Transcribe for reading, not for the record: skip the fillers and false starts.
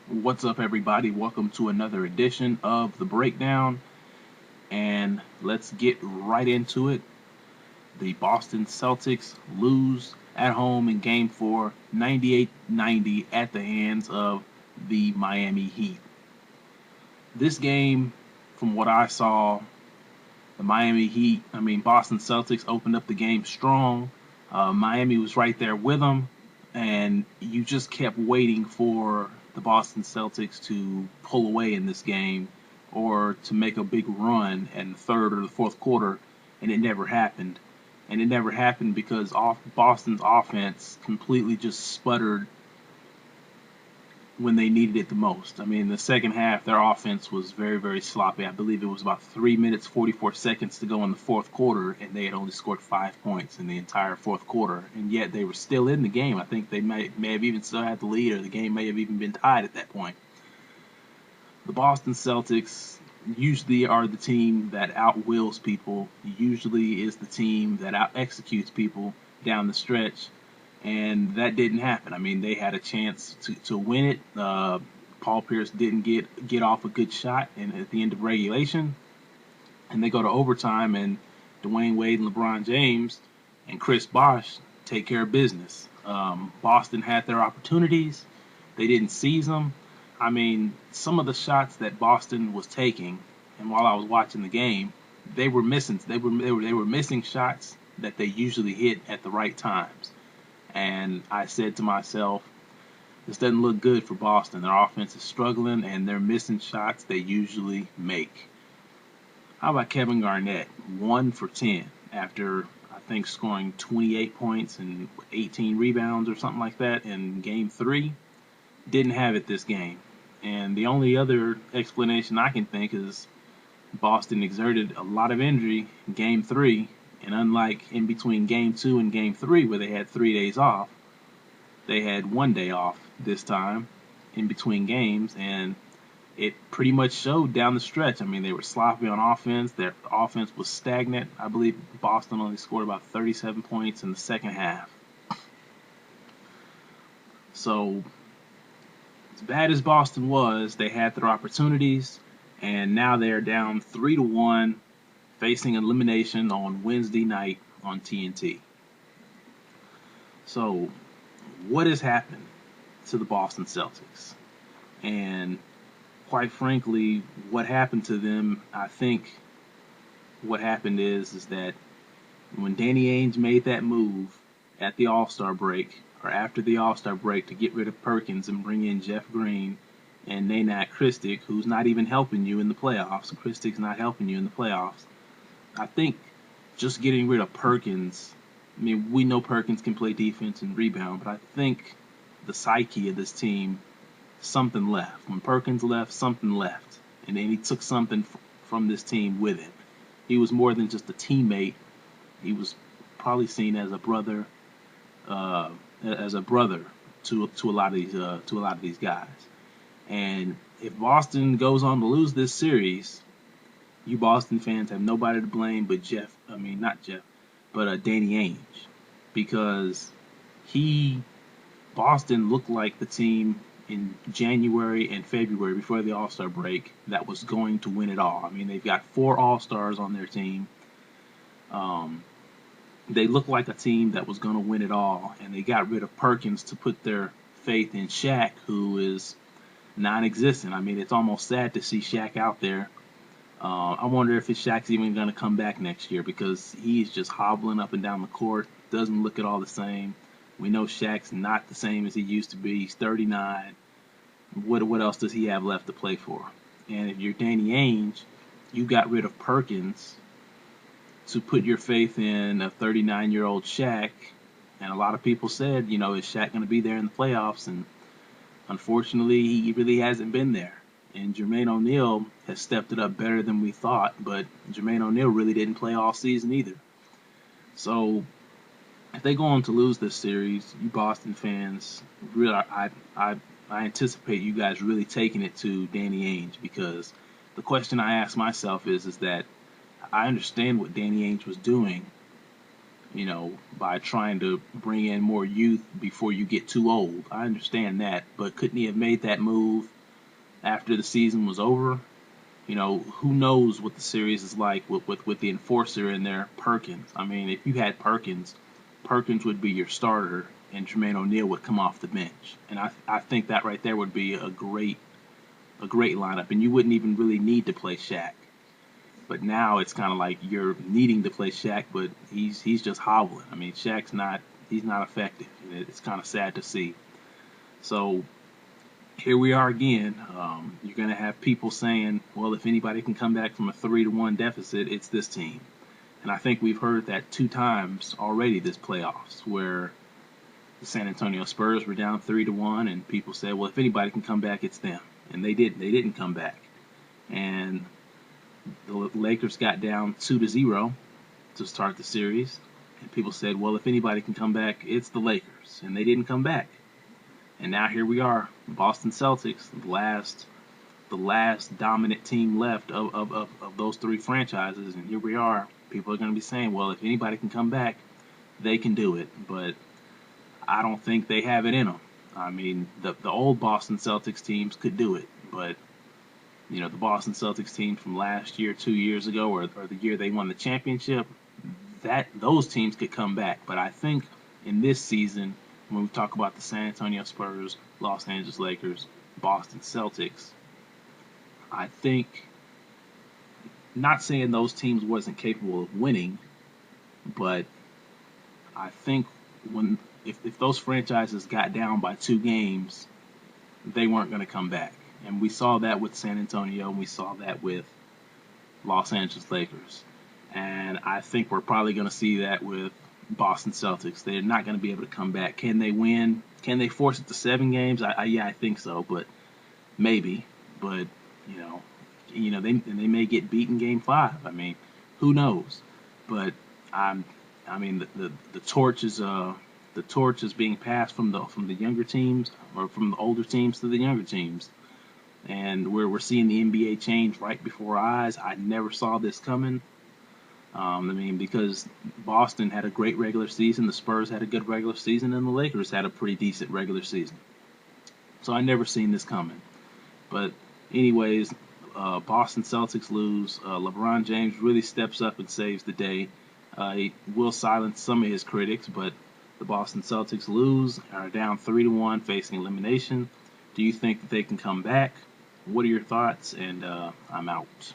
What's up, everybody? Welcome to another edition of The Breakdown, and let's get right into it. The Boston Celtics lose at home in Game 4, 98-90 at the hands of the Miami Heat. This game, from what I saw, Boston Celtics opened up the game strong. Miami was right there with them, and you just kept waiting for the Boston Celtics to pull away in this game or to make a big run in the third or the fourth quarter, and it never happened. And it never happened because Boston's offense completely just sputtered when they needed it the most. I mean, the second half, their offense was very, very sloppy. I believe it was about 3 minutes, 44 seconds to go in the fourth quarter, and they had only scored 5 points in the entire fourth quarter. And yet they were still in the game. I think they may have even still had the lead, or the game may have even been tied at that point. The Boston Celtics usually are the team that outwills people, usually is the team that out executes people down the stretch, and that didn't happen. I mean, they had a chance to win it. Paul Pierce didn't get off a good shot at the end of regulation, and they go to overtime, and Dwayne Wade and LeBron James and Chris Bosh take care of business. Boston had their opportunities, they didn't seize them. I mean, some of the shots that Boston was taking, and while I was watching the game, they were missing. They were missing shots that they usually hit at the right times. And I said to myself, this doesn't look good for Boston. Their offense is struggling, and they're missing shots they usually make. How about Kevin Garnett? 1 for 10 after, I think, scoring 28 points and 18 rebounds or something like that in Game 3. Didn't have it this game. And the only other explanation I can think is Boston exerted a lot of energy in Game 3, and unlike in between Game 2 and Game 3, where they had 3 days off, they had 1 day off this time in between games, and it pretty much showed down the stretch. I mean, they were sloppy on offense. Their offense was stagnant. I believe Boston only scored about 37 points in the second half. So, as bad as Boston was, they had their opportunities, and now they're down 3-1, facing elimination on Wednesday night on TNT. So, what has happened to the Boston Celtics? And quite frankly, what happened to them, I think what happened is that when Danny Ainge made that move at the All-Star break, or after the All-Star break, to get rid of Perkins and bring in Jeff Green and Nate Christic, who's not even helping you in the playoffs. Christic's not helping you in the playoffs. I think just getting rid of Perkins, I mean, we know Perkins can play defense and rebound, but I think the psyche of this team, something left. When Perkins left, something left. And then he took something from this team with him. He was more than just a teammate. He was probably seen as a brother, uh, to a lot of these guys. And if Boston goes on to lose this series, you Boston fans have nobody to blame but not Jeff, but Danny Ainge, because he Boston looked like the team in January and February before the All-Star break that was going to win it all. I mean, they've got 4 All-Stars on their team. Um, they look like a team that was going to win it all, and they got rid of Perkins to put their faith in Shaq, who is non-existent. I mean, it's almost sad to see Shaq out there. I wonder if Shaq's even going to come back next year, because he's just hobbling up and down the court. Doesn't look at all the same. We know Shaq's not the same as he used to be. He's 39. What else does he have left to play for? And if you're Danny Ainge, you got rid of Perkins to put your faith in a 39-year-old Shaq. And a lot of people said, is Shaq going to be there in the playoffs? And unfortunately, he really hasn't been there. And Jermaine O'Neal has stepped it up better than we thought, but Jermaine O'Neal really didn't play all season either. So if they go on to lose this series, you Boston fans, really, I anticipate you guys really taking it to Danny Ainge, because the question I ask myself is that I understand what Danny Ainge was doing by trying to bring in more youth before you get too old. I understand that, but couldn't he have made that move after the season was over? Who knows what the series is like with the enforcer in there, Perkins. I mean, if you had Perkins, Perkins would be your starter, and Jermaine O'Neal would come off the bench. And I think that right there would be a great lineup, and you wouldn't even really need to play Shaq. But now it's kind of like you're needing to play Shaq, but he's just hobbling. I mean, he's not effective. And it's kind of sad to see. So here we are again. You're going to have people saying, well, if anybody can come back from a 3-1 deficit, it's this team. And I think we've heard that 2 times already this playoffs, where the San Antonio Spurs were down 3-1, and people said, well, if anybody can come back, it's them. And they didn't. They didn't come back. And the Lakers got down 2-0 to start the series, and people said, well, if anybody can come back, it's the Lakers. And they didn't come back. And now here we are, Boston Celtics, the last dominant team left of those 3 franchises. And here we are. People are going to be saying, well, if anybody can come back, they can do it. But I don't think they have it in them. I mean, the old Boston Celtics teams could do it. But, the Boston Celtics team from last year, 2 years ago, or the year they won the championship, those teams could come back. But I think in this season, when we talk about the San Antonio Spurs, Los Angeles Lakers, Boston Celtics, I think, not saying those teams wasn't capable of winning, but I think if those franchises got down by 2 games, they weren't going to come back. And we saw that with San Antonio, and we saw that with Los Angeles Lakers. And I think we're probably going to see that with Boston Celtics. They're not going to be able to come back. Can they win? Can they force it to 7 games? Yeah, I think so, but maybe. But they may get beaten Game 5. I mean, who knows? But the torch is being passed from the younger teams, or from the older teams to the younger teams, and we're seeing the NBA change right before our eyes. I never saw this coming. Because Boston had a great regular season, the Spurs had a good regular season, and the Lakers had a pretty decent regular season. So I never seen this coming. But anyways, Boston Celtics lose. LeBron James really steps up and saves the day. He will silence some of his critics, but the Boston Celtics lose, are down 3-1, facing elimination. Do you think that they can come back? What are your thoughts? And I'm out.